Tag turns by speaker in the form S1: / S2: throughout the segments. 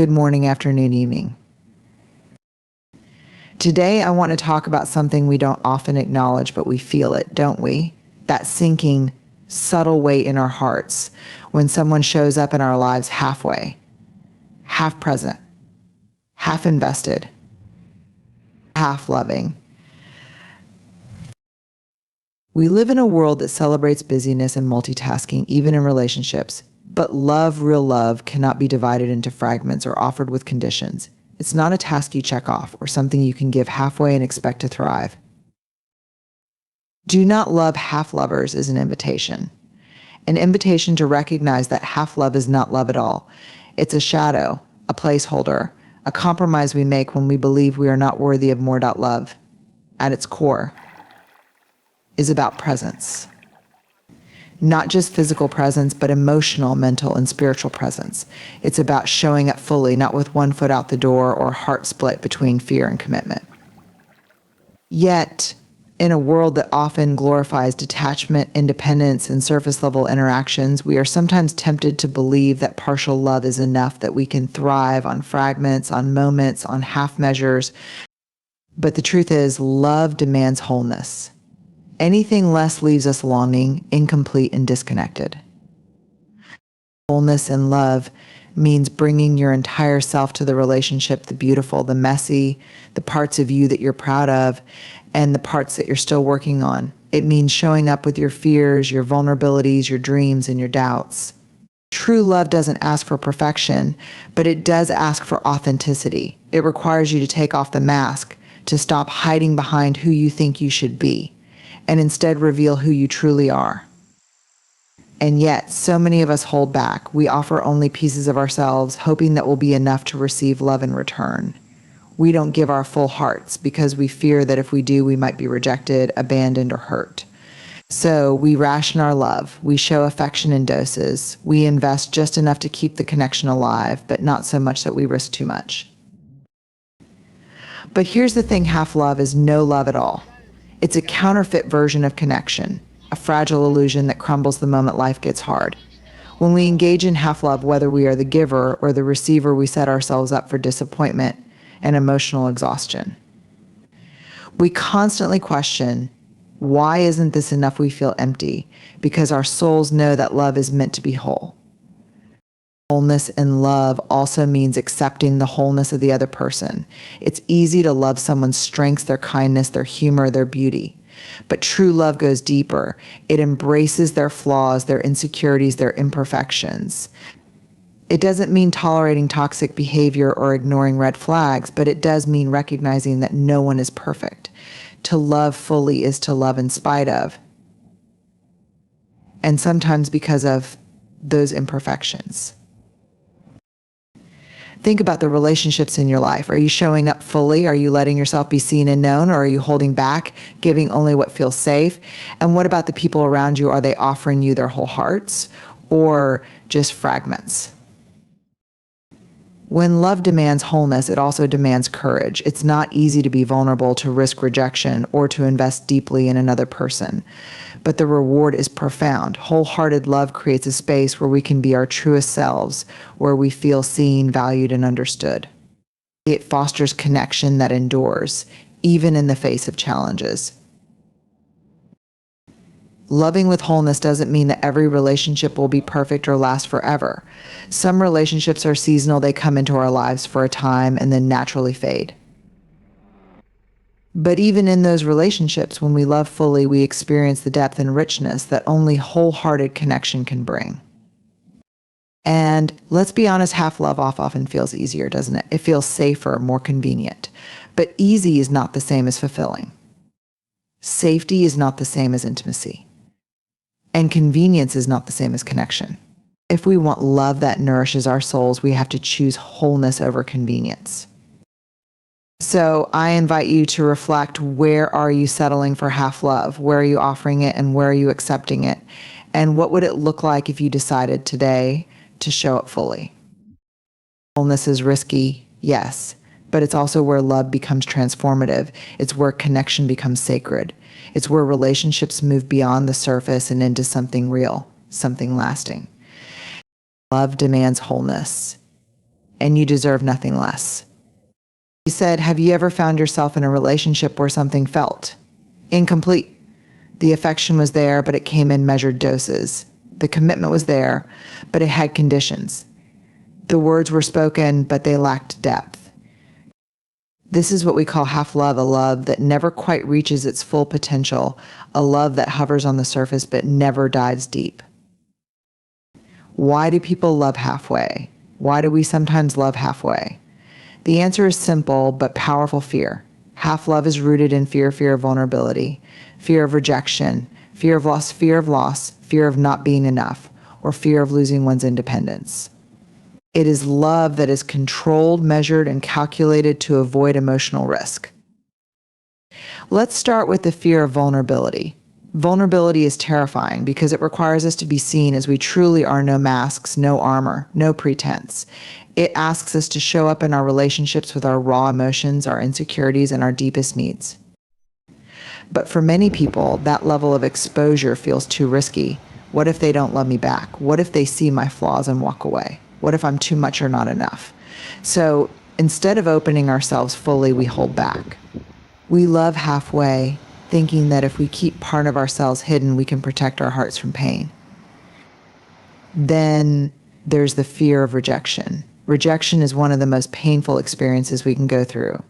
S1: good morning, afternoon, evening. Today, I want to talk about something we don't often acknowledge, but we feel it, don't we? That sinking, subtle weight in our hearts when someone shows up in our lives halfway, half present, half invested, half loving. We live in a world that celebrates busyness and multitasking, even in relationships. But love, real love, cannot be divided into fragments or offered with conditions. It's not a task you check off or something you can give halfway and expect to thrive. Do not love half-lovers is an invitation to recognize that half-love is not love at all. It's a shadow, a placeholder, a compromise we make when we believe we are not worthy of more. Love, at its core, is about presence. Not just physical presence, but emotional, mental, and spiritual presence. It's about showing up fully, not with one foot out the door or heart split between fear and commitment. Yet, in a world that often glorifies detachment, independence, and surface-level interactions, we are sometimes tempted to believe that partial love is enough, that we can thrive on fragments, on moments, on half measures. But the truth is, love demands wholeness. Anything less leaves us longing, incomplete, and disconnected. Wholeness in love means bringing your entire self to the relationship, the beautiful, the messy, the parts of you that you're proud of, and the parts that you're still working on. It means showing up with your fears, your vulnerabilities, your dreams, and your doubts. True love doesn't ask for perfection, but it does ask for authenticity. It requires you to take off the mask, to stop hiding behind who you think you should be, and instead reveal who you truly are. And yet, so many of us hold back. We offer only pieces of ourselves, hoping that will be enough to receive love in return. We don't give our full hearts because we fear that if we do, we might be rejected, abandoned, or hurt. So we ration our love. We show affection in doses. We invest just enough to keep the connection alive, but not so much that we risk too much. But here's the thing, half love is no love at all. It's a counterfeit version of connection, a fragile illusion that crumbles the moment life gets hard. When we engage in half-love, whether we are the giver or the receiver, we set ourselves up for disappointment and emotional exhaustion. We constantly question, why isn't this enough? We feel empty, because our souls know that love is meant to be whole. Wholeness in love also means accepting the wholeness of the other person. It's easy to love someone's strengths, their kindness, their humor, their beauty. But true love goes deeper. It embraces their flaws, their insecurities, their imperfections. It doesn't mean tolerating toxic behavior or ignoring red flags, but it does mean recognizing that no one is perfect. To love fully is to love in spite of, and sometimes because of, those imperfections. Think about the relationships in your life. Are you showing up fully? Are you letting yourself be seen and known? Or are you holding back, giving only what feels safe? And what about the people around you? Are they offering you their whole hearts or just fragments? When love demands wholeness, it also demands courage. It's not easy to be vulnerable, to risk rejection, or to invest deeply in another person. But the reward is profound. Wholehearted love creates a space where we can be our truest selves, where we feel seen, valued, and understood. It fosters connection that endures, even in the face of challenges. Loving with wholeness doesn't mean that every relationship will be perfect or last forever. Some relationships are seasonal. They come into our lives for a time and then naturally fade. But even in those relationships, when we love fully, we experience the depth and richness that only wholehearted connection can bring. And let's be honest, half love often feels easier, doesn't it? It feels safer, more convenient. But easy is not the same as fulfilling. Safety is not the same as intimacy. And convenience is not the same as connection. If we want love that nourishes our souls, we have to choose wholeness over convenience. So I invite you to reflect, where are you settling for half love? Where are you offering it, and where are you accepting it? And what would it look like if you decided today to show up fully? Wholeness is risky, yes, but it's also where love becomes transformative. It's where connection becomes sacred. It's where relationships move beyond the surface and into something real, something lasting. Love demands wholeness. and you deserve nothing less. He said, have you ever found yourself in a relationship where something felt incomplete? The affection was there, but it came in measured doses. The commitment was there, but it had conditions. The words were spoken, but they lacked depth. This is what we call half-love, a love that never quite reaches its full potential, a love that hovers on the surface but never dives deep. Why do people love halfway? Why do we sometimes love halfway? The answer is simple but powerful: fear. Half-love is rooted in fear of vulnerability, fear of rejection, fear of loss, fear of not being enough, or fear of losing one's independence. It is love that is controlled, measured, and calculated to avoid emotional risk. Let's start with the fear of vulnerability. Vulnerability is terrifying because it requires us to be seen as we truly are: no masks, no armor, no pretense. It asks us to show up in our relationships with our raw emotions, our insecurities, and our deepest needs. But for many people, that level of exposure feels too risky. What if they don't love me back? What if they see my flaws and walk away? What if I'm too much or not enough? So instead of opening ourselves fully, we hold back. We love halfway, thinking that if we keep part of ourselves hidden, we can protect our hearts from pain. Then there's the fear of rejection. Rejection is one of the most painful experiences we can go through,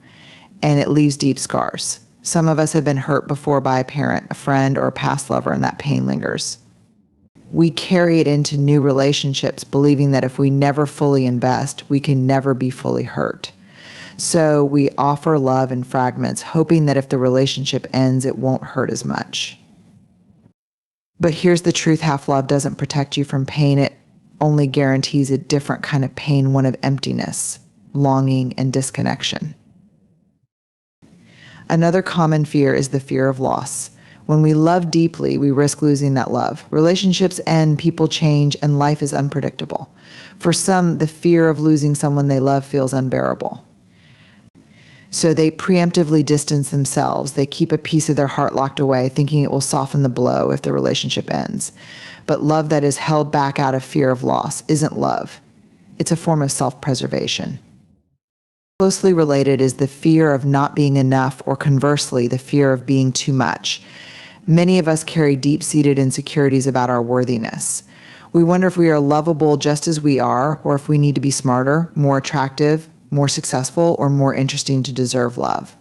S1: and it leaves deep scars. Some of us have been hurt before by a parent, a friend, or a past lover, and that pain lingers. We carry it into new relationships, believing that if we never fully invest, we can never be fully hurt. So we offer love in fragments, hoping that if the relationship ends, it won't hurt as much. But here's the truth: half-love doesn't protect you from pain. It only guarantees a different kind of pain, one of emptiness, longing, and disconnection. Another common fear is the fear of loss. When we love deeply, we risk losing that love. Relationships end, people change, and life is unpredictable. For some, the fear of losing someone they love feels unbearable. So they preemptively distance themselves. They keep a piece of their heart locked away, thinking it will soften the blow if the relationship ends. But love that is held back out of fear of loss isn't love. It's a form of self-preservation. Closely related is the fear of not being enough, or conversely, the fear of being too much. Many of us carry deep-seated insecurities about our worthiness. We wonder if we are lovable just as we are, or if we need to be smarter, more attractive, more successful, or more interesting to deserve love.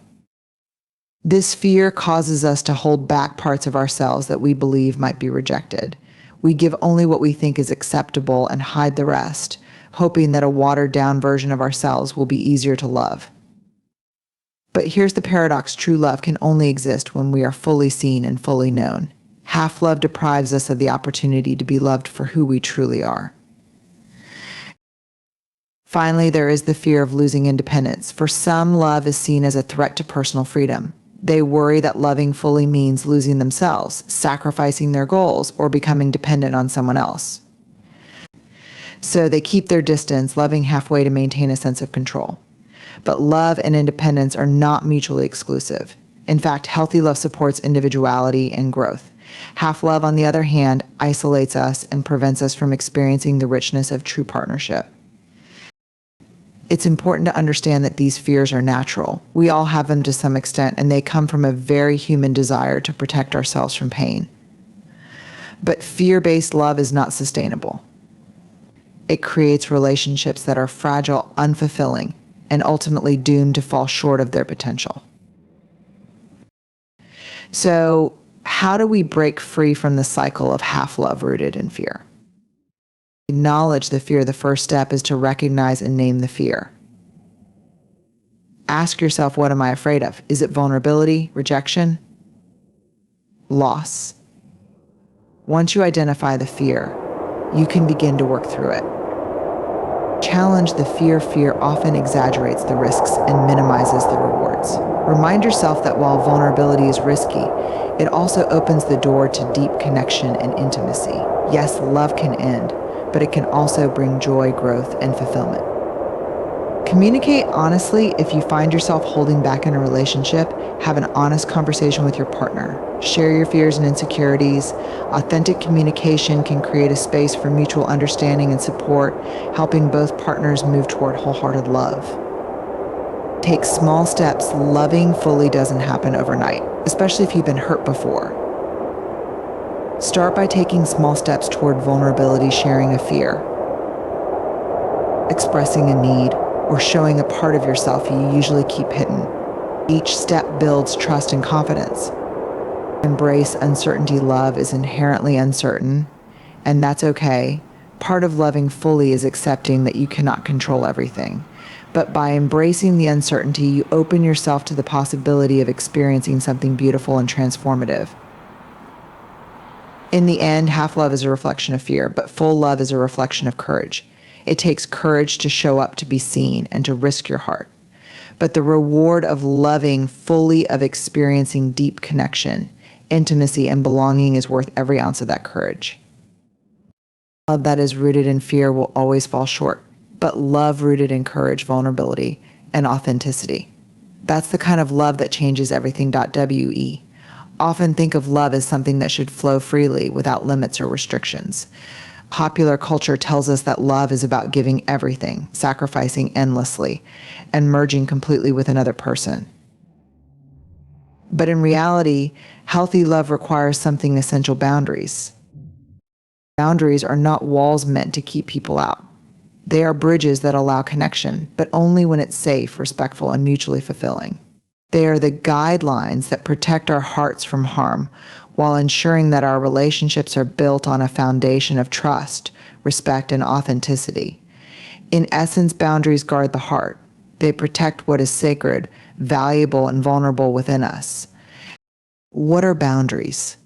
S1: This fear causes us to hold back parts of ourselves that we believe might be rejected. We give only what we think is acceptable and hide the rest, hoping that a watered-down version of ourselves will be easier to love. But here's the paradox: true love can only exist when we are fully seen and fully known. Half-love deprives us of the opportunity to be loved for who we truly are. Finally, there is the fear of losing independence. For some, love is seen as a threat to personal freedom. They worry that loving fully means losing themselves, sacrificing their goals, or becoming dependent on someone else. So they keep their distance, loving halfway to maintain a sense of control. But love and independence are not mutually exclusive. In fact, healthy love supports individuality and growth. Half-love, on the other hand, isolates us and prevents us from experiencing the richness of true partnership. It's important to understand that these fears are natural. We all have them to some extent, and they come from a very human desire to protect ourselves from pain. But fear-based love is not sustainable. It creates relationships that are fragile, unfulfilling, and ultimately doomed to fall short of their potential. So, how do we break free from the cycle of half-love rooted in fear? Acknowledge the fear. The first step is to recognize and name the fear. Ask yourself, what am I afraid of? Is it vulnerability, rejection, loss? Once you identify the fear, you can begin to work through it. Challenge the fear. Fear often exaggerates the risks and minimizes the rewards. Remind yourself that while vulnerability is risky, it also opens the door to deep connection and intimacy. Yes, love can end, but it can also bring joy, growth, and fulfillment. Communicate honestly if you find yourself holding back in a relationship. Have an honest conversation with your partner. Share your fears and insecurities. Authentic communication can create a space for mutual understanding and support, helping both partners move toward wholehearted love. Take small steps. Loving fully doesn't happen overnight, especially if you've been hurt before. Start by taking small steps toward vulnerability, sharing a fear, expressing a need, or showing a part of yourself you usually keep hidden. Each step builds trust and confidence. Embrace uncertainty. Love is inherently uncertain, and that's okay. Part of loving fully is accepting that you cannot control everything. But by embracing the uncertainty, you open yourself to the possibility of experiencing something beautiful and transformative. In the end, half love is a reflection of fear, but full love is a reflection of courage. It takes courage to show up, to be seen, and to risk your heart. But the reward of loving fully, of experiencing deep connection, intimacy, and belonging is worth every ounce of that courage. Love that is rooted in fear will always fall short, but love rooted in courage, vulnerability, and authenticity, that's the kind of love that changes everything. We often think of love as something that should flow freely without limits or restrictions. Popular culture tells us that love is about giving everything, sacrificing endlessly, and merging completely with another person. But in reality, healthy love requires something essential: boundaries. Boundaries are not walls meant to keep people out. They are bridges that allow connection, but only when it's safe, respectful, and mutually fulfilling. They are the guidelines that protect our hearts from harm, while ensuring that our relationships are built on a foundation of trust, respect, and authenticity. In essence, boundaries guard the heart. They protect what is sacred, valuable, and vulnerable within us. What are boundaries?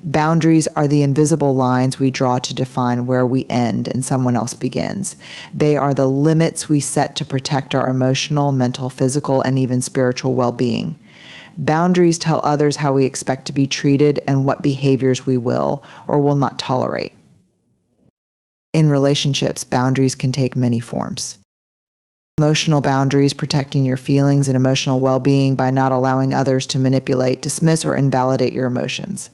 S1: Boundaries are the invisible lines we draw to define where we end and someone else begins. They are the limits we set to protect our emotional, mental, physical, and even spiritual well-being. Boundaries tell others how we expect to be treated and what behaviors we will or will not tolerate. In relationships, boundaries can take many forms. Emotional boundaries, protecting your feelings and emotional well-being by not allowing others to manipulate, dismiss, or invalidate your emotions.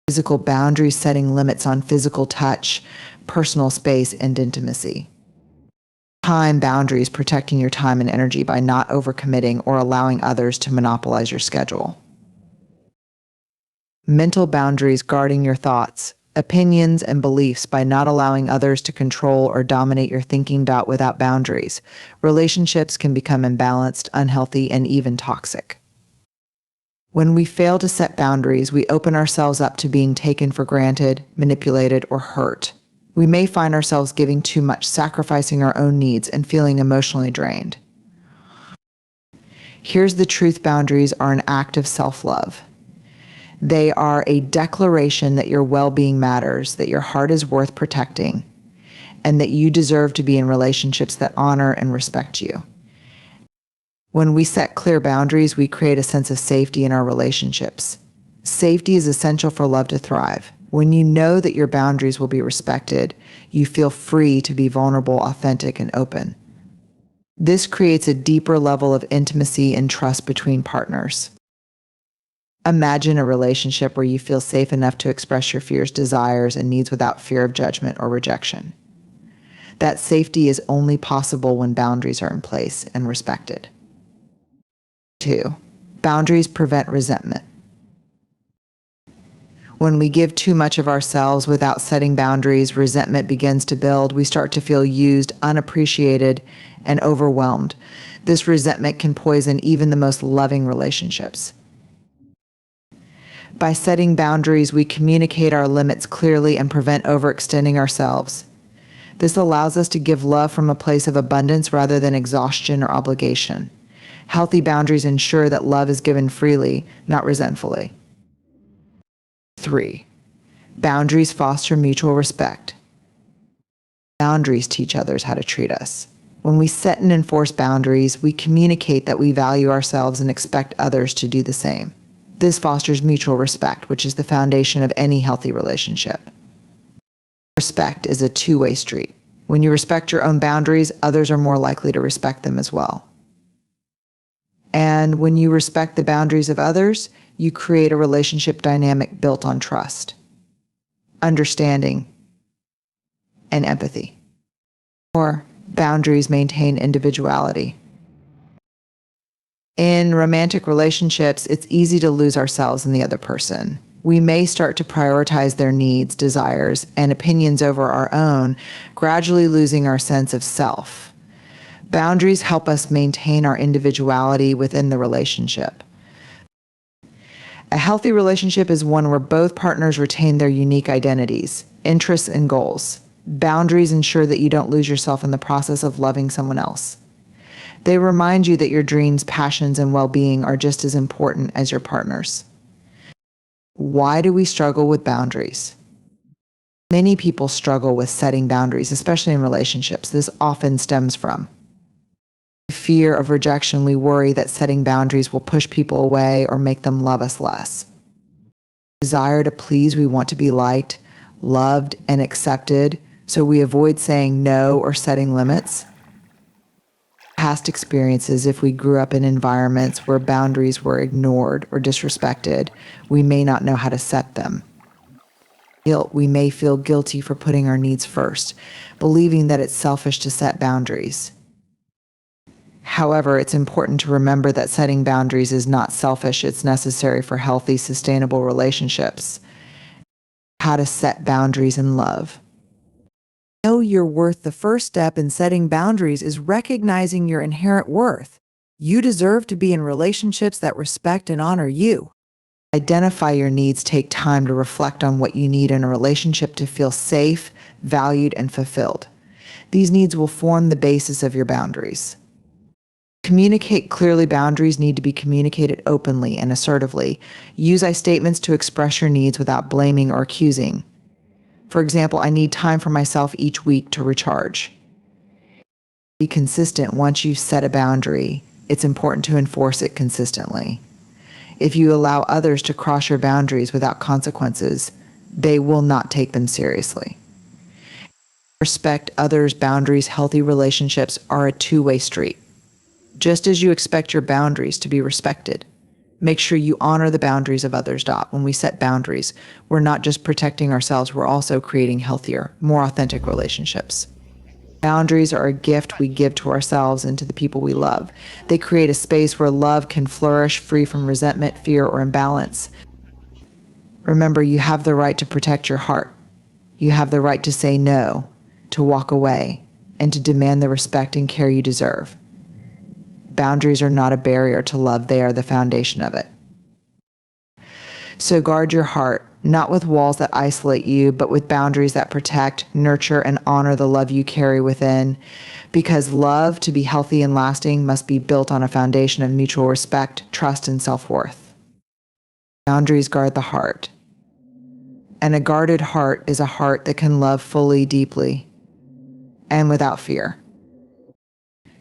S1: Physical boundaries, setting limits on physical touch, personal space, and intimacy. Time boundaries, protecting your time and energy by not overcommitting or allowing others to monopolize your schedule. Mental boundaries, guarding your thoughts, opinions, and beliefs by not allowing others to control or dominate your thinking. Without boundaries, relationships can become imbalanced, unhealthy, and even toxic. When we fail to set boundaries, we open ourselves up to being taken for granted, manipulated, or hurt. We may find ourselves giving too much, sacrificing our own needs, and feeling emotionally drained. Here's the truth: boundaries are an act of self-love. They are a declaration that your well-being matters, that your heart is worth protecting, and that you deserve to be in relationships that honor and respect you. When we set clear boundaries, we create a sense of safety in our relationships. Safety is essential for love to thrive. When you know that your boundaries will be respected, you feel free to be vulnerable, authentic, and open. This creates a deeper level of intimacy and trust between partners. Imagine a relationship where you feel safe enough to express your fears, desires, and needs without fear of judgment or rejection. That safety is only possible when boundaries are in place and respected. 2. Boundaries prevent resentment. When we give too much of ourselves without setting boundaries, resentment begins to build. We start to feel used, unappreciated, and overwhelmed. This resentment can poison even the most loving relationships. By setting boundaries, we communicate our limits clearly and prevent overextending ourselves. This allows us to give love from a place of abundance rather than exhaustion or obligation. Healthy boundaries ensure that love is given freely, not resentfully. 3. Boundaries foster mutual respect. Boundaries teach others how to treat us. When we set and enforce boundaries, we communicate that we value ourselves and expect others to do the same. This fosters mutual respect, which is the foundation of any healthy relationship. Respect is a two-way street. When you respect your own boundaries, others are more likely to respect them as well. And when you respect the boundaries of others, you create a relationship dynamic built on trust, understanding, and empathy. Or boundaries maintain individuality. In romantic relationships, it's easy to lose ourselves in the other person. We may start to prioritize their needs, desires, and opinions over our own, gradually losing our sense of self. Boundaries help us maintain our individuality within the relationship. A healthy relationship is one where both partners retain their unique identities, interests, and goals. Boundaries ensure that you don't lose yourself in the process of loving someone else. They remind you that your dreams, passions, and well-being are just as important as your partner's. Why do we struggle with boundaries? Many people struggle with setting boundaries, especially in relationships. This often stems from fear of rejection. We worry that setting boundaries will push people away or make them love us less. Desire to please, we want to be liked, loved, and accepted, so we avoid saying no or setting limits. Past experiences, if we grew up in environments where boundaries were ignored or disrespected, we may not know how to set them. Guilt, we may feel guilty for putting our needs first, believing that it's selfish to set boundaries. However, it's important to remember that setting boundaries is not selfish. It's necessary for healthy, sustainable relationships. How to set boundaries in love. Know your worth. The first step in setting boundaries is recognizing your inherent worth. You deserve to be in relationships that respect and honor you. Identify your needs. Take time to reflect on what you need in a relationship to feel safe, valued, and fulfilled. These needs will form the basis of your boundaries. Communicate clearly. Boundaries need to be communicated openly and assertively. Use I statements to express your needs without blaming or accusing. For example, I need time for myself each week to recharge. Be consistent. Once you set a boundary, it's important to enforce it consistently. If you allow others to cross your boundaries without consequences, they will not take them seriously. Respect others' boundaries. Healthy relationships are a two-way street. Just as you expect your boundaries to be respected, make sure you honor the boundaries of others. When we set boundaries, we're not just protecting ourselves, we're also creating healthier, more authentic relationships. Boundaries are a gift we give to ourselves and to the people we love. They create a space where love can flourish, free from resentment, fear, or imbalance. Remember, you have the right to protect your heart. You have the right to say no, to walk away, and to demand the respect and care you deserve. Boundaries are not a barrier to love, they are the foundation of it. So guard your heart, not with walls that isolate you, but with boundaries that protect, nurture, and honor the love you carry within. Because love, to be healthy and lasting, must be built on a foundation of mutual respect, trust, and self-worth. Boundaries guard the heart. And a guarded heart is a heart that can love fully, deeply, and without fear.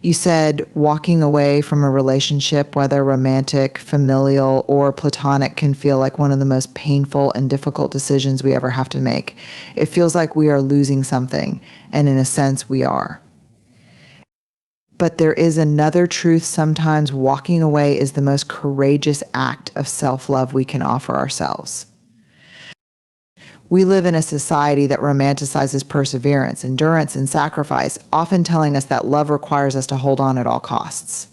S1: You said walking away from a relationship, whether romantic, familial, or platonic, can feel like one of the most painful and difficult decisions we ever have to make. It feels like we are losing something, and in a sense, we are. But there is another truth. Sometimes walking away is the most courageous act of self-love we can offer ourselves. We live in a society that romanticizes perseverance, endurance, and sacrifice, often telling us that love requires us to hold on at all costs.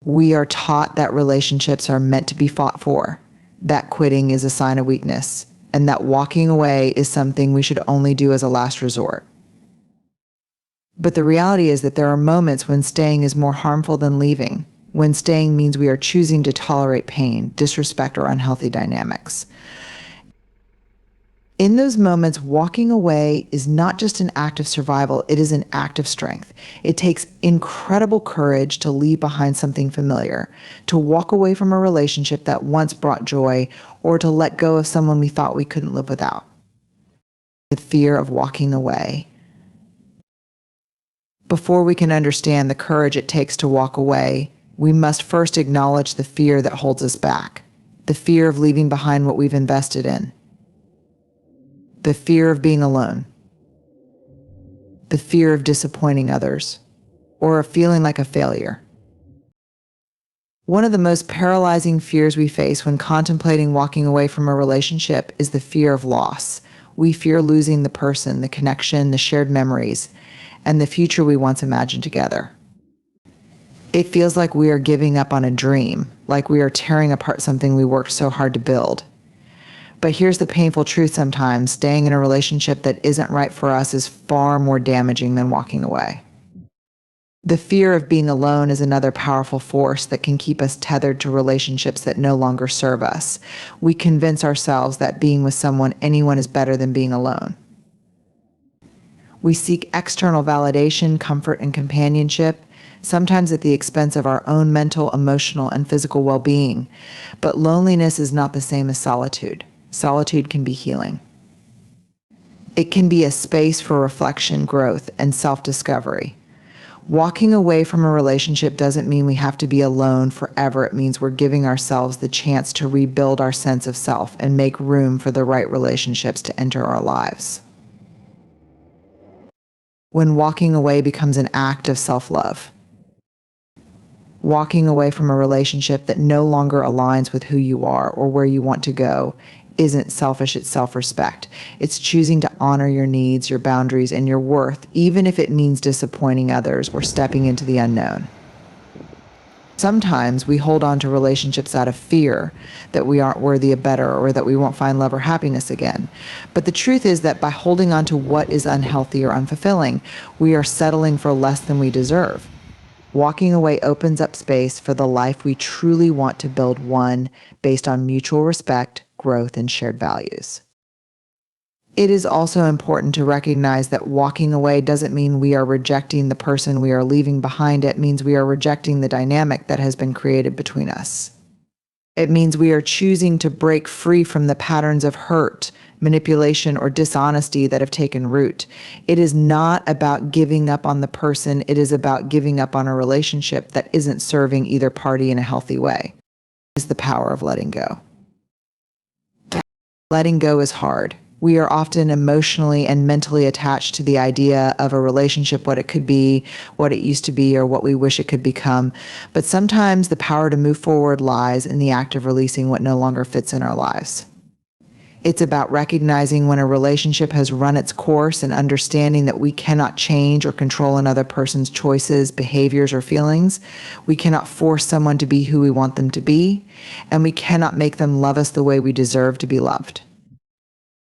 S1: We are taught that relationships are meant to be fought for, that quitting is a sign of weakness, and that walking away is something we should only do as a last resort. But the reality is that there are moments when staying is more harmful than leaving, when staying means we are choosing to tolerate pain, disrespect, or unhealthy dynamics. In those moments, walking away is not just an act of survival, it is an act of strength. It takes incredible courage to leave behind something familiar, to walk away from a relationship that once brought joy, or to let go of someone we thought we couldn't live without. The fear of walking away. Before we can understand the courage it takes to walk away, we must first acknowledge the fear that holds us back, the fear of leaving behind what we've invested in. The fear of being alone. the fear of disappointing others, or of feeling like a failure. One of the most paralyzing fears we face when contemplating walking away from a relationship is the fear of loss. We fear losing the person, the connection, the shared memories, and the future we once imagined together. It feels like we are giving up on a dream, like we are tearing apart something we worked so hard to build. But here's the painful truth: sometimes staying in a relationship that isn't right for us is far more damaging than walking away. The fear of being alone is another powerful force that can keep us tethered to relationships that no longer serve us. We convince ourselves that being with anyone is better than being alone. We seek external validation, comfort, and companionship, sometimes at the expense of our own mental, emotional, and physical well-being. But loneliness is not the same as solitude. Solitude can be healing. It can be a space for reflection, growth, and self-discovery. Walking away from a relationship doesn't mean we have to be alone forever. It means we're giving ourselves the chance to rebuild our sense of self and make room for the right relationships to enter our lives. When walking away becomes an act of self-love. Walking away from a relationship that no longer aligns with who you are or where you want to go isn't selfish, it's self-respect. It's choosing to honor your needs, your boundaries, and your worth, even if it means disappointing others or stepping into the unknown. Sometimes we hold on to relationships out of fear that we aren't worthy of better or that we won't find love or happiness again. But the truth is that by holding on to what is unhealthy or unfulfilling, we are settling for less than we deserve. Walking away opens up space for the life we truly want to build, one based on mutual respect, growth, and shared values. It is also important to recognize that walking away doesn't mean we are rejecting the person we are leaving behind. It means we are rejecting the dynamic that has been created between us. It means we are choosing to break free from the patterns of hurt, manipulation, or dishonesty that have taken root. It is not about giving up on the person. It is about giving up on a relationship that isn't serving either party in a healthy way. It is the power of letting go. Letting go is hard. We are often emotionally and mentally attached to the idea of a relationship, what it could be, what it used to be, or what we wish it could become. But sometimes the power to move forward lies in the act of releasing what no longer fits in our lives. It's about recognizing when a relationship has run its course and understanding that we cannot change or control another person's choices, behaviors, or feelings. We cannot force someone to be who we want them to be, and we cannot make them love us the way we deserve to be loved.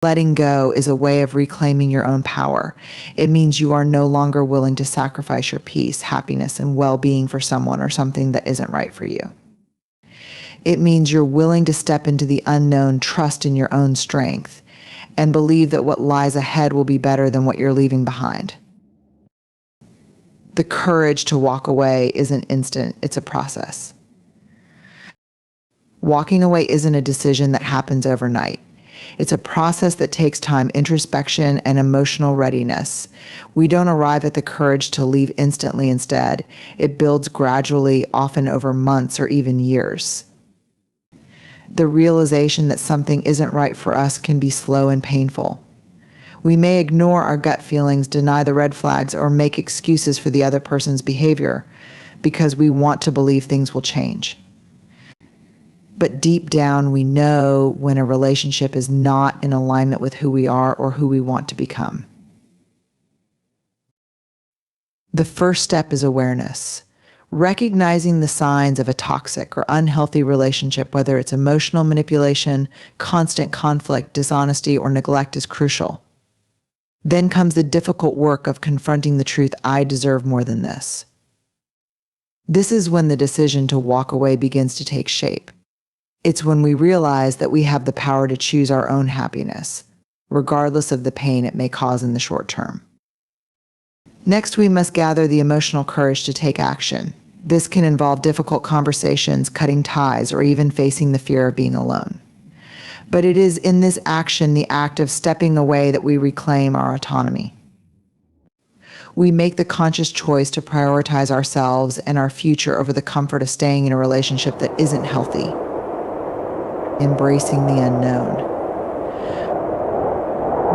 S1: Letting go is a way of reclaiming your own power. It means you are no longer willing to sacrifice your peace, happiness, and well-being for someone or something that isn't right for you. It means you're willing to step into the unknown, trust in your own strength, and believe that what lies ahead will be better than what you're leaving behind. The courage to walk away isn't instant, it's a process. Walking away isn't a decision that happens overnight. It's a process that takes time, introspection, and emotional readiness. We don't arrive at the courage to leave instantly. Instead, it builds gradually, often over months or even years. The realization that something isn't right for us can be slow and painful. We may ignore our gut feelings, deny the red flags, or make excuses for the other person's behavior because we want to believe things will change. But deep down, we know when a relationship is not in alignment with who we are or who we want to become. The first step is awareness. Recognizing the signs of a toxic or unhealthy relationship, whether it's emotional manipulation, constant conflict, dishonesty, or neglect, is crucial. Then comes the difficult work of confronting the truth: I deserve more than this. This is when the decision to walk away begins to take shape. It's when we realize that we have the power to choose our own happiness, regardless of the pain it may cause in the short term. Next, we must gather the emotional courage to take action. This can involve difficult conversations, cutting ties, or even facing the fear of being alone. But it is in this action, the act of stepping away, that we reclaim our autonomy. We make the conscious choice to prioritize ourselves and our future over the comfort of staying in a relationship that isn't healthy. Embracing the unknown.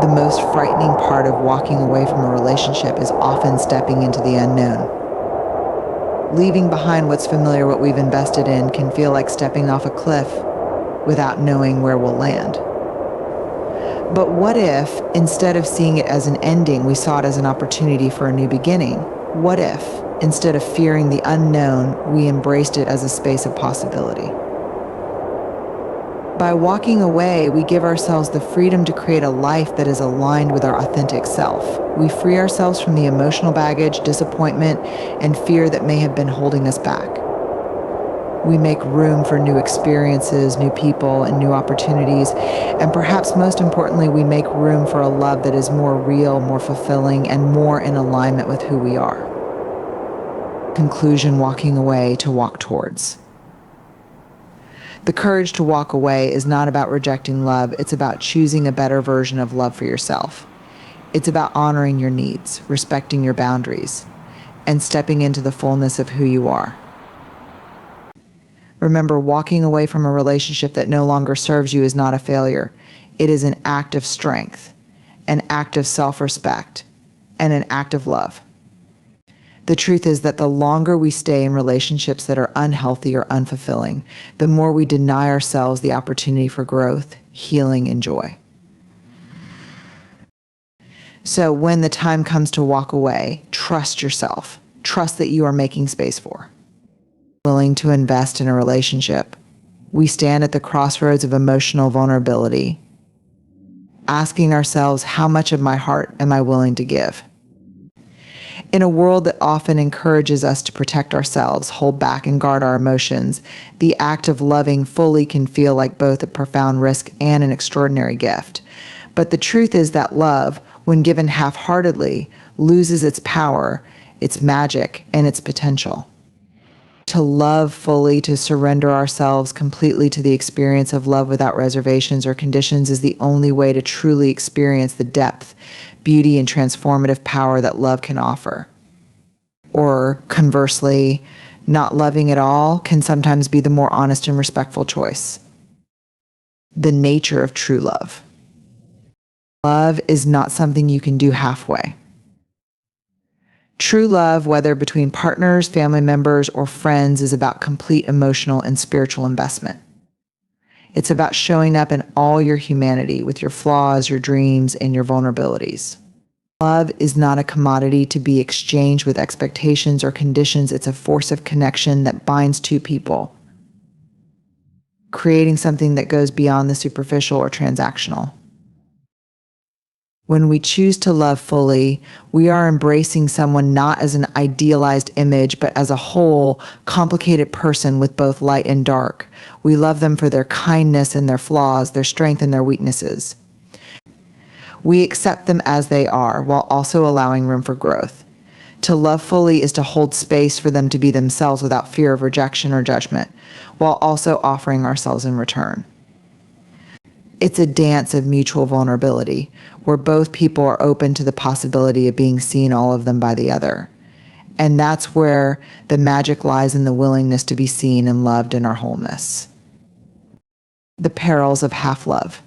S1: The most frightening part of walking away from a relationship is often stepping into the unknown. Leaving behind what's familiar, what we've invested in, can feel like stepping off a cliff without knowing where we'll land. But what if, instead of seeing it as an ending, we saw it as an opportunity for a new beginning? What if, instead of fearing the unknown, we embraced it as a space of possibility? By walking away, we give ourselves the freedom to create a life that is aligned with our authentic self. We free ourselves from the emotional baggage, disappointment, and fear that may have been holding us back. We make room for new experiences, new people, and new opportunities. And perhaps most importantly, we make room for a love that is more real, more fulfilling, and more in alignment with who we are. Conclusion: walking away to walk towards. The courage to walk away is not about rejecting love. It's about choosing a better version of love for yourself. It's about honoring your needs, respecting your boundaries, and stepping into the fullness of who you are. Remember, walking away from a relationship that no longer serves you is not a failure. It is an act of strength, an act of self-respect, and an act of love. The truth is that the longer we stay in relationships that are unhealthy or unfulfilling, the more we deny ourselves the opportunity for growth, healing, and joy. So when the time comes to walk away, trust yourself. Trust that you are making space for. Willing to invest in a relationship, we stand at the crossroads of emotional vulnerability, asking ourselves, how much of my heart am I willing to give? In a world that often encourages us to protect ourselves, hold back, and guard our emotions, the act of loving fully can feel like both a profound risk and an extraordinary gift. But the truth is that love, when given half-heartedly, loses its power, its magic, and its potential. To love fully, to surrender ourselves completely to the experience of love without reservations or conditions, is the only way to truly experience the depth, beauty, and transformative power that love can offer. Or conversely, not loving at all can sometimes be the more honest and respectful choice. The nature of true love. Love is not something you can do halfway. True love, whether between partners, family members, or friends, is about complete emotional and spiritual investment. It's about showing up in all your humanity, with your flaws, your dreams, and your vulnerabilities. Love is not a commodity to be exchanged with expectations or conditions. It's a force of connection that binds two people, creating something that goes beyond the superficial or transactional. When we choose to love fully, we are embracing someone not as an idealized image, but as a whole, complicated person with both light and dark. We love them for their kindness and their flaws, their strength and their weaknesses. We accept them as they are, while also allowing room for growth. To love fully is to hold space for them to be themselves without fear of rejection or judgment, while also offering ourselves in return. It's a dance of mutual vulnerability, where both people are open to the possibility of being seen, all of them, by the other. And that's where the magic lies, in the willingness to be seen and loved in our wholeness. The perils of half-love.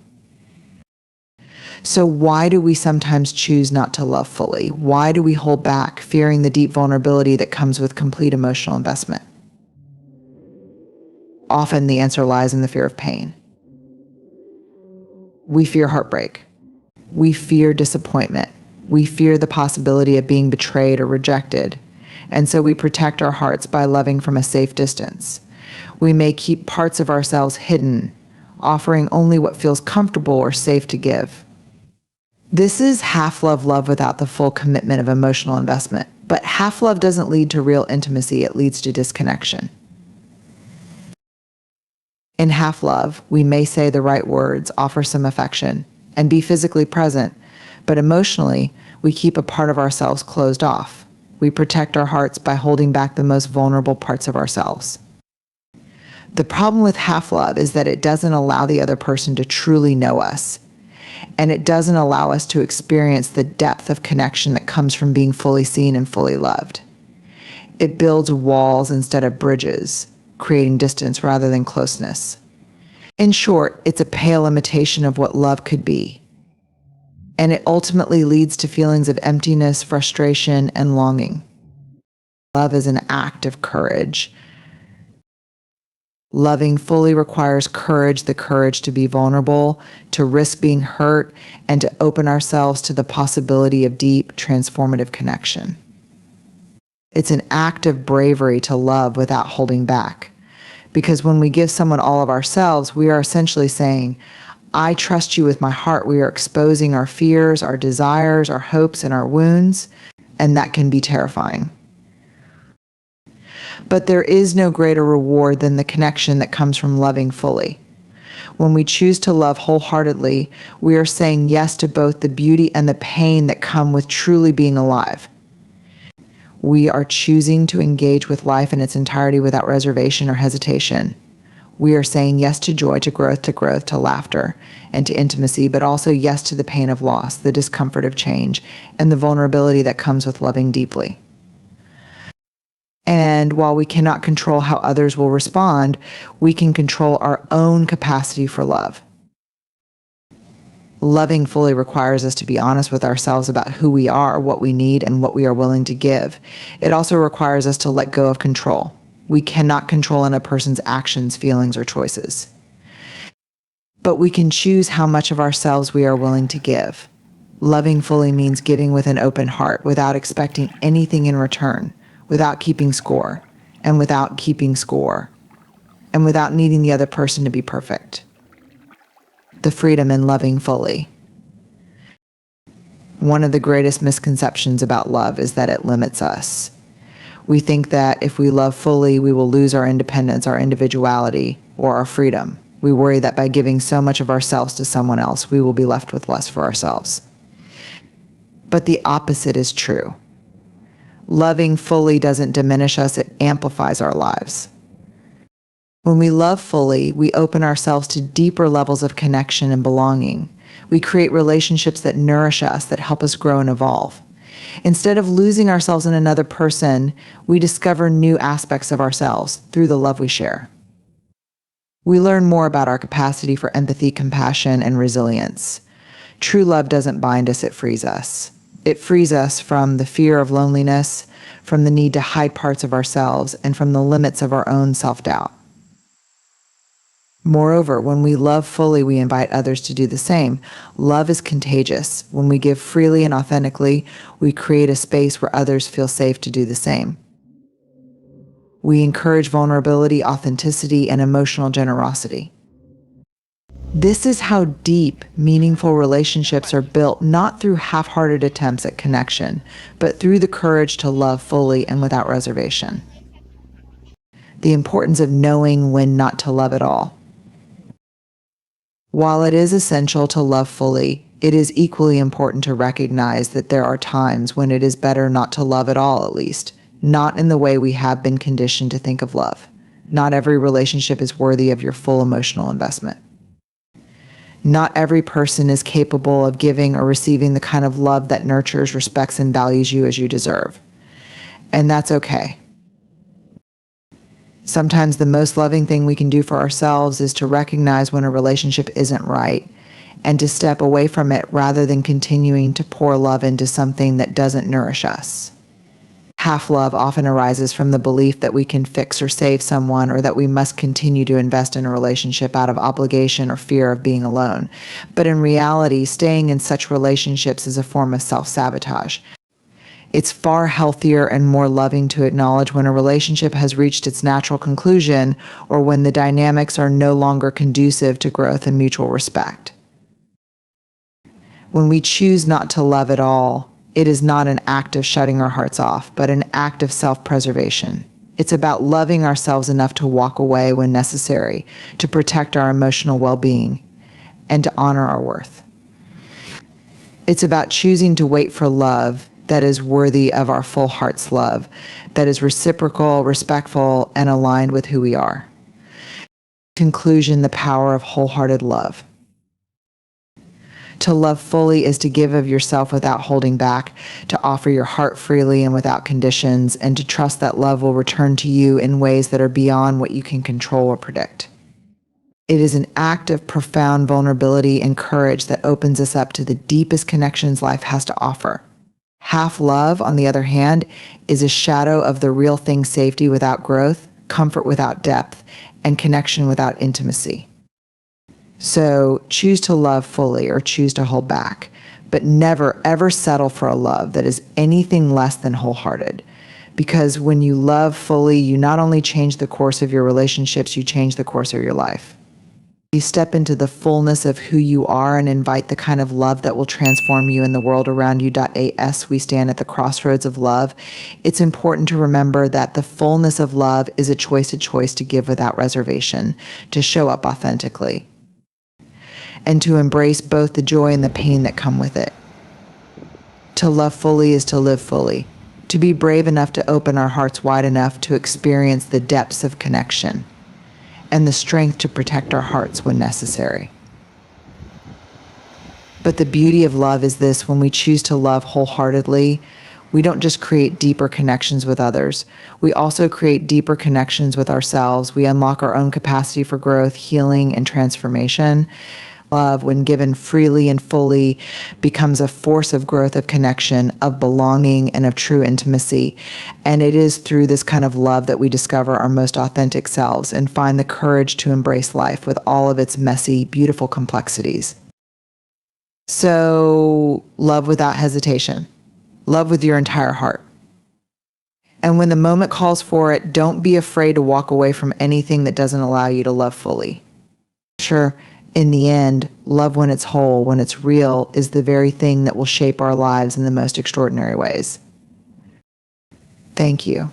S1: So why do we sometimes choose not to love fully? Why do we hold back, fearing the deep vulnerability that comes with complete emotional investment? Often the answer lies in the fear of pain. We fear heartbreak. We fear disappointment. We fear the possibility of being betrayed or rejected. And so we protect our hearts by loving from a safe distance. We may keep parts of ourselves hidden, offering only what feels comfortable or safe to give. This is half-love love without the full commitment of emotional investment. But half-love doesn't lead to real intimacy, it leads to disconnection. In half-love, we may say the right words, offer some affection, and be physically present, but emotionally, we keep a part of ourselves closed off. We protect our hearts by holding back the most vulnerable parts of ourselves. The problem with half-love is that it doesn't allow the other person to truly know us, and it doesn't allow us to experience the depth of connection that comes from being fully seen and fully loved. It builds walls instead of bridges, creating distance rather than closeness. In short, it's a pale imitation of what love could be. And it ultimately leads to feelings of emptiness, frustration, and longing. Love is an act of courage. Loving fully requires courage, the courage to be vulnerable, to risk being hurt, and to open ourselves to the possibility of deep, transformative connection. It's an act of bravery to love without holding back. Because when we give someone all of ourselves, we are essentially saying, I trust you with my heart. We are exposing our fears, our desires, our hopes, and our wounds, and that can be terrifying. But there is no greater reward than the connection that comes from loving fully. When we choose to love wholeheartedly, we are saying yes to both the beauty and the pain that come with truly being alive. We are choosing to engage with life in its entirety without reservation or hesitation. We are saying yes to joy, to growth, to laughter, and to intimacy, but also yes to the pain of loss, the discomfort of change, and the vulnerability that comes with loving deeply. And while we cannot control how others will respond, we can control our own capacity for love. Loving fully requires us to be honest with ourselves about who we are, what we need, and what we are willing to give. It also requires us to let go of control. We cannot control another person's actions, feelings, or choices. But we can choose how much of ourselves we are willing to give. Loving fully means giving with an open heart, without expecting anything in return, without keeping score, and without needing the other person to be perfect. The freedom in loving fully. One of the greatest misconceptions about love is that it limits us. We think that if we love fully, we will lose our independence, our individuality, or our freedom. We worry that by giving so much of ourselves to someone else, we will be left with less for ourselves. But the opposite is true. Loving fully doesn't diminish us, it amplifies our lives. When we love fully, we open ourselves to deeper levels of connection and belonging. We create relationships that nourish us, that help us grow and evolve. Instead of losing ourselves in another person, we discover new aspects of ourselves through the love we share. We learn more about our capacity for empathy, compassion, and resilience. True love doesn't bind us, it frees us. It frees us from the fear of loneliness, from the need to hide parts of ourselves, and from the limits of our own self-doubt. Moreover, when we love fully, we invite others to do the same. Love is contagious. When we give freely and authentically, we create a space where others feel safe to do the same. We encourage vulnerability, authenticity, and emotional generosity. This is how deep, meaningful relationships are built, not through half-hearted attempts at connection, but through the courage to love fully and without reservation. The importance of knowing when not to love at all. While it is essential to love fully, it is equally important to recognize that there are times when it is better not to love at all, at least, not in the way we have been conditioned to think of love. Not every relationship is worthy of your full emotional investment. Not every person is capable of giving or receiving the kind of love that nurtures, respects, and values you as you deserve. And that's okay. Sometimes the most loving thing we can do for ourselves is to recognize when a relationship isn't right and to step away from it rather than continuing to pour love into something that doesn't nourish us. Half-love often arises from the belief that we can fix or save someone, or that we must continue to invest in a relationship out of obligation or fear of being alone. But in reality, staying in such relationships is a form of self-sabotage. It's far healthier and more loving to acknowledge when a relationship has reached its natural conclusion, or when the dynamics are no longer conducive to growth and mutual respect. When we choose not to love at all, it is not an act of shutting our hearts off, but an act of self-preservation. It's about loving ourselves enough to walk away when necessary, to protect our emotional well-being, and to honor our worth. It's about choosing to wait for love that is worthy of our full heart's love, that is reciprocal, respectful, and aligned with who we are. Conclusion, the power of wholehearted love. To love fully is to give of yourself without holding back, to offer your heart freely and without conditions, and to trust that love will return to you in ways that are beyond what you can control or predict. It is an act of profound vulnerability and courage that opens us up to the deepest connections life has to offer. Half-love, on the other hand, is a shadow of the real thing: safety without growth, comfort without depth, and connection without intimacy. So choose to love fully or choose to hold back, but never ever settle for a love that is anything less than wholehearted. Because when you love fully, you not only change the course of your relationships, you change the course of your life. You step into the fullness of who you are and invite the kind of love that will transform you and the world around you. As we stand at the crossroads of love, it's important to remember that the fullness of love is a choice to give without reservation, to show up authentically, and to embrace both the joy and the pain that come with it. To love fully is to live fully, to be brave enough to open our hearts wide enough to experience the depths of connection, and the strength to protect our hearts when necessary. But the beauty of love is this: when we choose to love wholeheartedly, we don't just create deeper connections with others, we also create deeper connections with ourselves. We unlock our own capacity for growth, healing, and transformation. Love, when given freely and fully, becomes a force of growth, of connection, of belonging, and of true intimacy. And it is through this kind of love that we discover our most authentic selves and find the courage to embrace life with all of its messy, beautiful complexities. So, love without hesitation. Love with your entire heart. And when the moment calls for it, don't be afraid to walk away from anything that doesn't allow you to love fully. Sure, in the end, love when it's whole, when it's real, is the very thing that will shape our lives in the most extraordinary ways. Thank you.